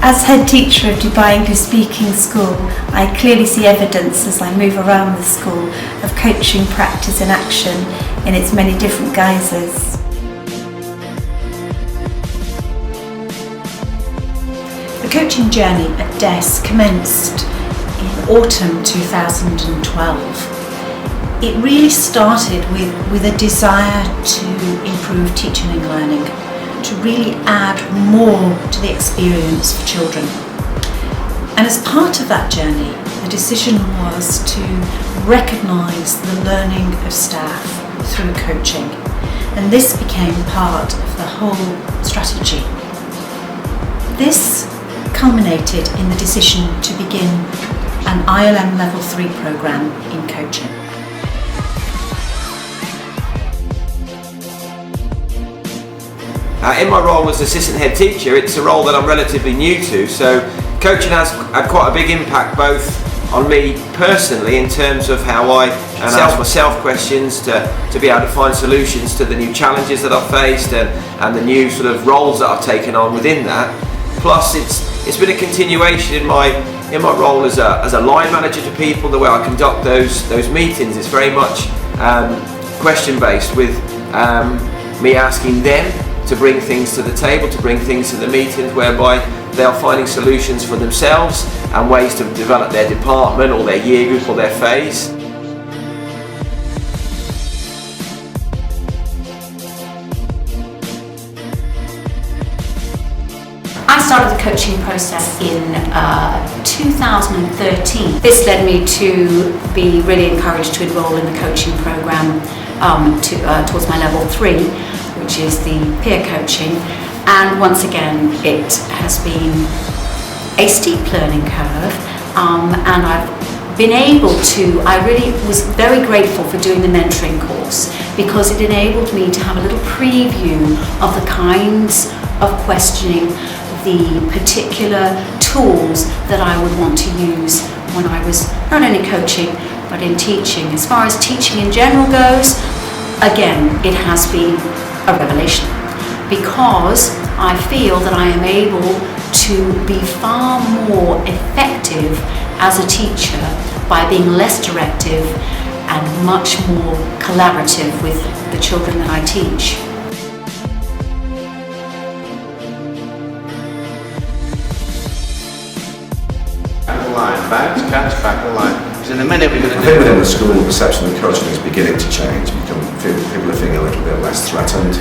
As head teacher of Dubai English Speaking School, I clearly see evidence as I move around the school of coaching practice in action in its many different guises. The coaching journey at DES commenced in autumn 2012. It really started with a desire to improve teaching and learning, to really add more to the experience for children. And as part of that journey, the decision was to recognise the learning of staff through coaching. And this became part of the whole strategy. This culminated in the decision to begin an ILM Level 3 programme in coaching. In my role as assistant head teacher, it's a role that I'm relatively new to, so coaching has had quite a big impact both on me personally in terms of how I ask myself questions to be able to find solutions to the new challenges that I've faced and the new sort of roles that I've taken on within that. Plus it's been a continuation in my role as a line manager to people. The way I conduct those meetings is very much question based, with me asking them to bring things to the table, to bring things to the meetings whereby they are finding solutions for themselves and ways to develop their department or their year group or their phase. I started the coaching process in 2013. This led me to be really encouraged to enrol in the coaching programme towards my level 3, which is the peer coaching. And once again, it has been a steep learning curve, and I've been able to, I really was very grateful for doing the mentoring course, because it enabled me to have a little preview of the kinds of questioning, the particular tools that I would want to use when I was not only coaching but in teaching. As far as teaching in general goes, again, it has been a revelation, because I feel that I am able to be far more effective as a teacher by being less directive and much more collaborative with the children that I teach. Back the line, back to catch, back the line. So in a minute we're going to I think within the school, the perception of coaching is beginning to change. People are feeling a little bit less threatened.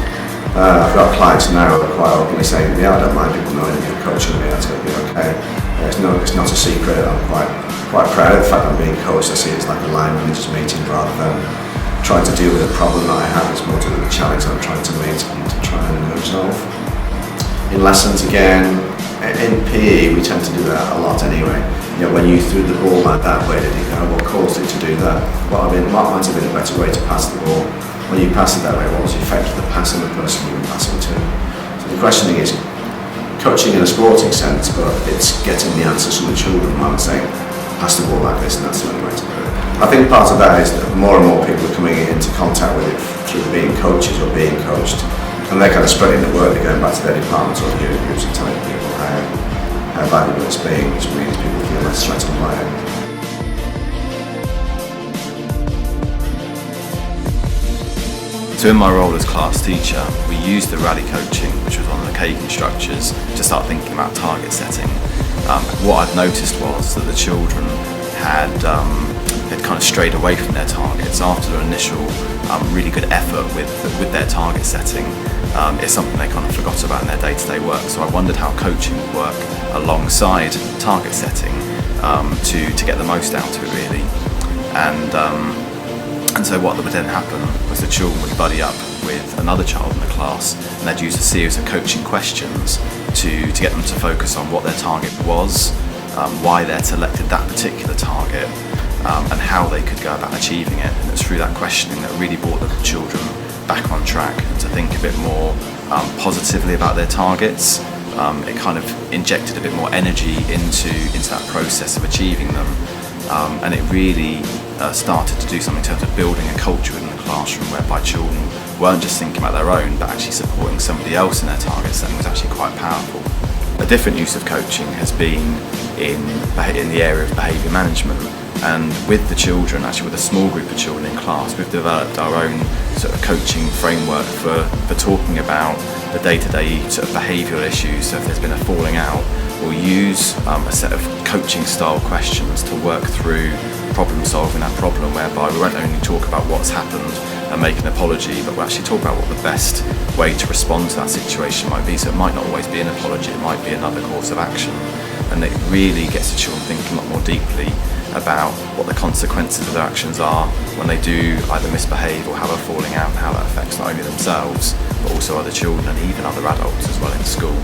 I've got clients now who are quite openly saying, yeah, I don't mind people knowing that you're coaching me, that's going to be okay. It's not a secret. I'm quite proud of the fact that I'm being coached. I see it as like a line manager's meeting rather than trying to deal with a problem that I have. It's more to do with the challenge that I'm trying to meet and to try and resolve. In lessons, again, in PE, we tend to do that a lot anyway. You know, when you threw the ball like that, where did it go? What caused it to do that? What might have been a better way to pass the ball? When you pass it that way, what was the effect of the pass on the person you were passing to? So the questioning is coaching in a sporting sense, but it's getting the answers from the children rather than saying, pass the ball like this and that's the only way to do it. I think part of that is that more and more people are coming into contact with it through being coaches or being coached, and they're kind of spreading the word. They're going back to their departments or unit groups and telling people how valuable it's being, which means people feel less threatened by it. So in my role as class teacher, we used the rally coaching, which was one of the Kagan structures, to start thinking about target setting. What I've noticed was that the children had kind of strayed away from their targets after their initial really good effort with their target setting. It's something they kind of forgot about in their day-to-day work. So I wondered how coaching would work alongside target setting to get the most out of it, really. And so what would then happen was the children would buddy up with another child in the class, and they'd use a series of coaching questions to get them to focus on what their target was, why they'd selected that particular target, and how they could go about achieving it. And it's through that questioning that really brought the children back on track and to think a bit more positively about their targets. It kind of injected a bit more energy into that process of achieving them, and it really started to do something in terms of building a culture within the classroom whereby children weren't just thinking about their own but actually supporting somebody else in their target setting was actually quite powerful. different use of coaching has been in the area of behaviour management. And with the children, actually with a small group of children in class, we've developed our own sort of coaching framework for talking about the day-to-day sort of behavioural issues. So if there's been a falling out, we'll use a set of coaching style questions to work through problem solving that problem, whereby we won't only talk about what's happened and make an apology, but we'll actually talk about what the best way to respond to that situation might be. So it might not always be an apology, it might be another course of action. And it really gets the children thinking a lot more deeply about what the consequences of their actions are when they do either misbehave or have a falling out, and how that affects not only themselves but also other children and even other adults as well in school.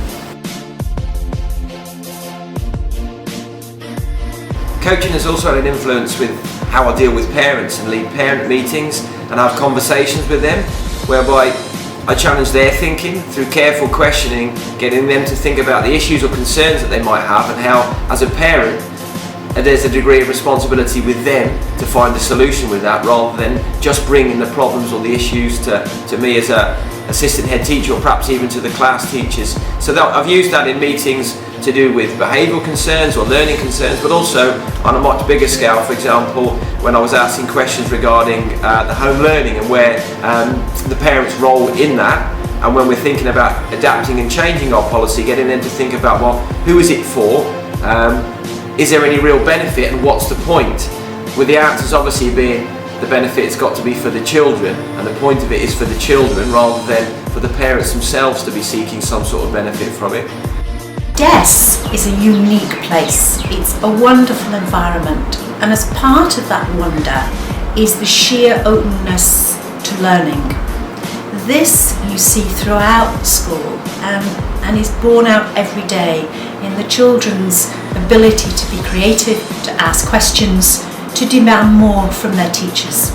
Coaching has also had an influence with how I deal with parents and lead parent meetings and have conversations with them, whereby I challenge their thinking through careful questioning, getting them to think about the issues or concerns that they might have, and how, as a parent, there's a degree of responsibility with them to find a solution with that, rather than just bringing the problems or the issues to me as a assistant head teacher, or perhaps even to the class teachers. So I've used that in meetings to do with behavioural concerns or learning concerns, but also on a much bigger scale. For example, when I was asking questions regarding the home learning and where the parents' role in that, and when we're thinking about adapting and changing our policy, getting them to think about, well, who is it for? Is there any real benefit, and what's the point? With the answers obviously being the benefit's got to be for the children, and the point of it is for the children rather than for the parents themselves to be seeking some sort of benefit from it. DES is a unique place. It's a wonderful environment, and as part of that wonder is the sheer openness to learning. This you see throughout the school and is borne out every day in the children's ability to be creative, to ask questions, to demand more from their teachers.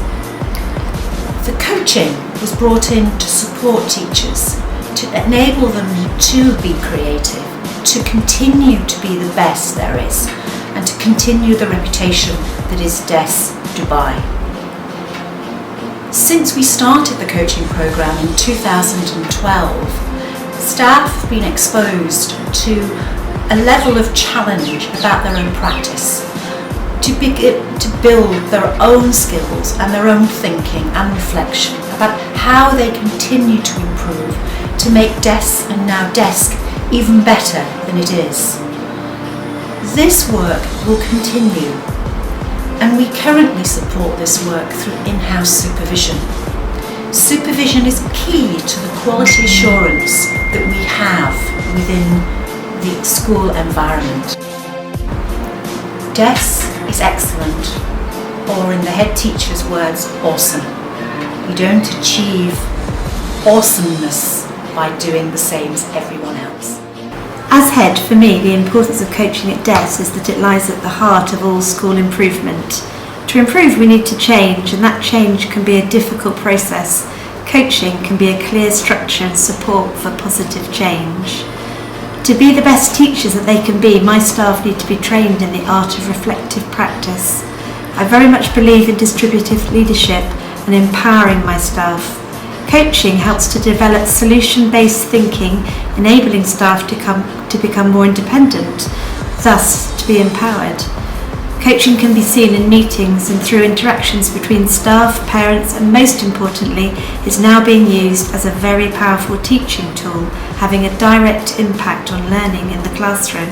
The coaching was brought in to support teachers, to enable them to be creative, to continue to be the best there is, and to continue the reputation that is DES Dubai. Since we started the coaching programme in 2012, staff have been exposed to a level of challenge about their own practice, to build their own skills and their own thinking and reflection about how they continue to improve to make DES and now DESC even better than it is. This work will continue, and we currently support this work through in-house supervision. Supervision is key to the quality assurance that we have within the school environment. DES is excellent, or in the head teacher's words, awesome. You don't achieve awesomeness by doing the same as everyone else. As head, for me, the importance of coaching at DES is that it lies at the heart of all school improvement. To improve, we need to change, and that change can be a difficult process. Coaching can be a clear structure and support for positive change. To be the best teachers that they can be, my staff need to be trained in the art of reflective practice. I very much believe in distributive leadership and empowering my staff. Coaching helps to develop solution-based thinking, enabling staff to become more independent, thus to be empowered. Coaching can be seen in meetings and through interactions between staff, parents, and most importantly, is now being used as a very powerful teaching tool, having a direct impact on learning in the classroom.